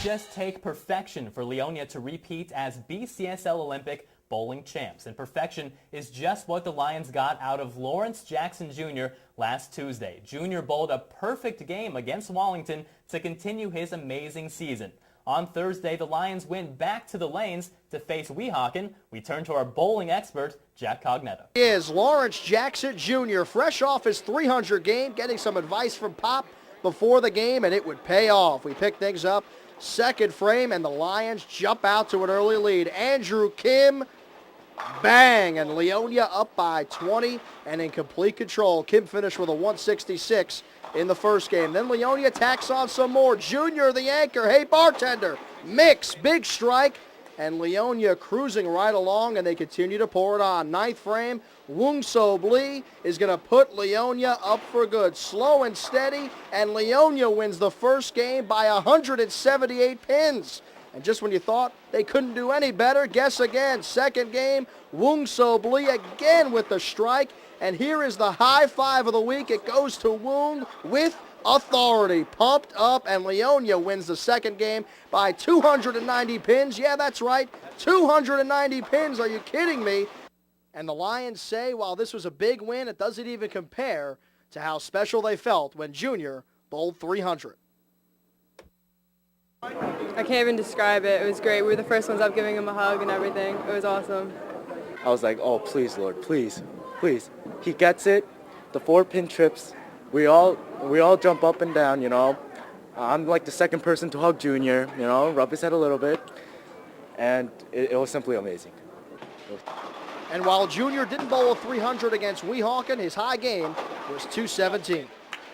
just take perfection for Leonia to repeat as BCSL Olympic bowling champs. And perfection is just what the Lions got out of Lawrence Jackson Jr. last Tuesday. Jr. bowled a perfect game against Wallington to continue his amazing season. On Thursday, the Lions went back to the lanes to face Weehawken. We turn to our bowling expert, Jack Cognetta. Is Lawrence Jackson Jr. fresh off his 300 game, getting some advice from Pop before the game, and it would pay off. We pick things up second frame, and the Lions jump out to an early lead. Andrew Kim, bang, and Leonia up by 20 and in complete control. Kim finished with a 166 in the first game. Then Leonia tacks on some more. Junior, the anchor, hey bartender, mix, big strike, and Leonia cruising right along, and they continue to pour it on. Ninth frame, Woong So Lee is going to put Leonia up for good. Slow and steady, and Leonia wins the first game by 178 pins. And just when you thought they couldn't do any better, guess again. Second game, Woong So Lee again with the strike. And here is the high five of the week. It goes to Woong with authority. Pumped up, and Leonia wins the second game by 290 pins. Yeah, that's right, 290 pins. Are you kidding me? And the Lions say, while this was a big win, it doesn't even compare to how special they felt when Junior bowled 300. I can't even describe it. It was great. We were the first ones up giving him a hug and everything. It was awesome. I was like, oh, please, Lord, please, please. He gets it. The 4-pin trips. We all jump up and down, you know. I'm like the second person to hug Junior, you know, rub his head a little bit. And it was simply amazing. And while Junior didn't bowl a 300 against Weehawken, his high game was 217.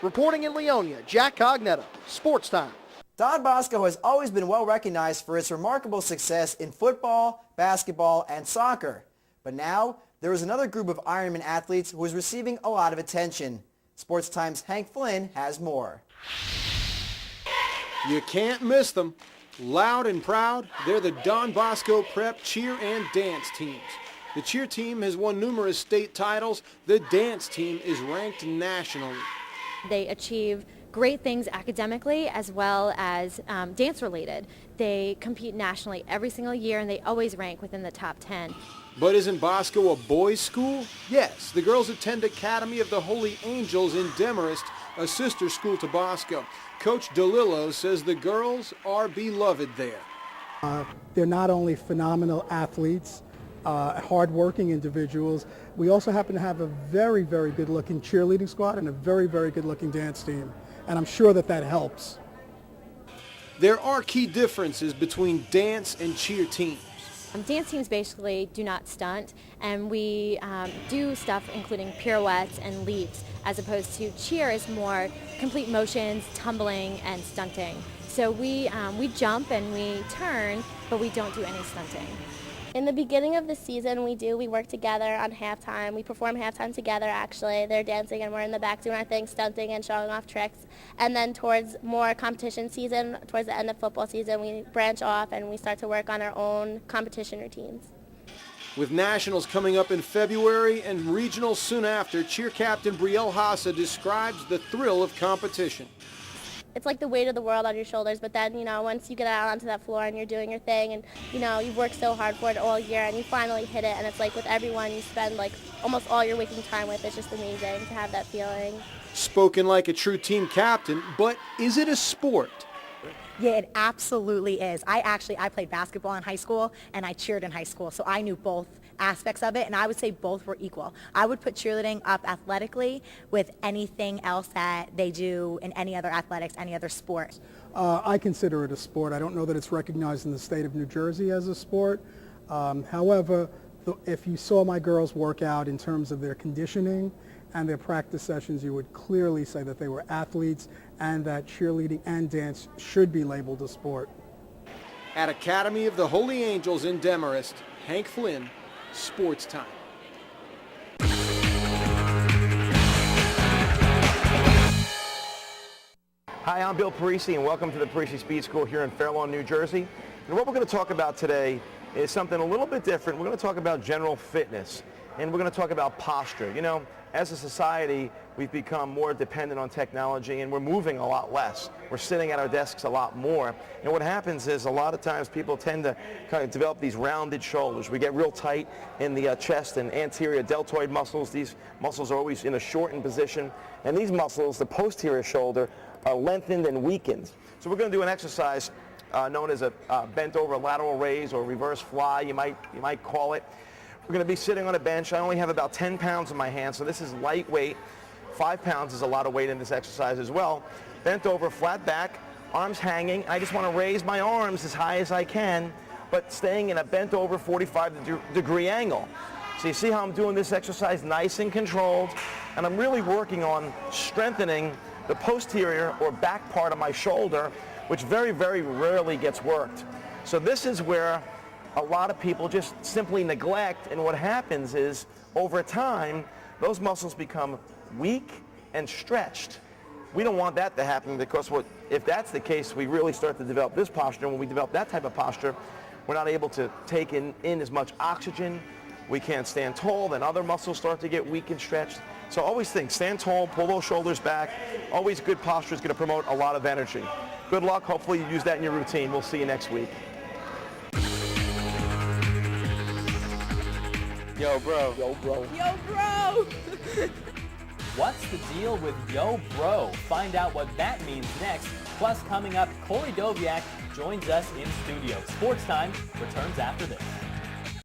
Reporting in Leonia, Jack Cognetta, SportsTime. Don Bosco has always been well recognized for its remarkable success in football, basketball, and soccer. But now, there is another group of Ironman athletes who is receiving a lot of attention. SportsTime's Hank Flynn has more. You can't miss them. Loud and proud, they're the Don Bosco Prep cheer and dance teams. The cheer team has won numerous state titles. The dance team is ranked nationally. They achieve great things academically as well as dance-related. They compete nationally every single year, and they always rank within the top 10. But isn't Bosco a boys' school? Yes, the girls attend Academy of the Holy Angels in Demarest, a sister school to Bosco. Coach DeLillo says the girls are beloved there. They're not only phenomenal athletes, hard-working individuals, we also happen to have a very, very good-looking cheerleading squad and a very, very good-looking dance team. And I'm sure that helps. There are key differences between dance and cheer teams. Dance teams basically do not stunt, and we do stuff including pirouettes and leaps, as opposed to cheer is more complete motions, tumbling, and stunting. So we jump and we turn, but we don't do any stunting. In the beginning of the season, we work together on halftime. We perform halftime together, actually. They're dancing and we're in the back doing our thing, stunting and showing off tricks. And then towards more competition season, towards the end of football season, we branch off and we start to work on our own competition routines. With nationals coming up in February and regionals soon after, cheer captain Brielle Hassa describes the thrill of competition. It's like the weight of the world on your shoulders, but then, once you get out onto that floor and you're doing your thing and, you've worked so hard for it all year and you finally hit it, and it's like with everyone you spend like almost all your waking time with. It's just amazing to have that feeling. Spoken like a true team captain, but is it a sport? Yeah, it absolutely is. I played basketball in high school and I cheered in high school, so I knew both aspects of it, and I would say both were equal. I would put cheerleading up athletically with anything else that they do in any other athletics, any other sport. I consider it a sport. I don't know that it's recognized in the state of New Jersey as a sport. However, if you saw my girls work out in terms of their conditioning and their practice sessions, you would clearly say that they were athletes and that cheerleading and dance should be labeled a sport. At Academy of the Holy Angels in Demarest, Hank Flynn, SportsTime. Hi, I'm Bill Parisi, and welcome to the Parisi Speed School here in Fair Lawn, New Jersey. And what we're going to talk about today is something a little bit different. We're going to talk about general fitness. and we're going to talk about posture. You know, as a society, we've become more dependent on technology, and we're moving a lot less. We're sitting at our desks a lot more. And what happens is a lot of times people tend to kind of develop these rounded shoulders. We get real tight in the chest and anterior deltoid muscles. These muscles are always in a shortened position. And these muscles, the posterior shoulder, are lengthened and weakened. So we're going to do an exercise known as a bent over lateral raise or reverse fly, you might call it. We're going to be sitting on a bench. I only have about 10 pounds in my hands, so this is lightweight. 5 pounds is a lot of weight in this exercise as well. Bent over, flat back, arms hanging. I just want to raise my arms as high as I can, but staying in a bent over 45-degree angle. So you see how I'm doing this exercise nice and controlled, and I'm really working on strengthening the posterior or back part of my shoulder, which very, very rarely gets worked. So this is where a lot of people just simply neglect, and what happens is over time those muscles become weak and stretched. We don't want that to happen, because if that's the case, we really start to develop this posture. When we develop that type of posture, we're not able to take in as much oxygen. We can't stand tall, then other muscles start to get weak and stretched. So always think, stand tall, pull those shoulders back. Always good posture is going to promote a lot of energy. Good luck. Hopefully you use that in your routine. We'll see you next week. Yo, bro. Yo, bro. Yo, bro! What's the deal with Yo Bro? Find out what that means next. Plus, coming up, Corey Doviak joins us in studio. Sports Time returns after this.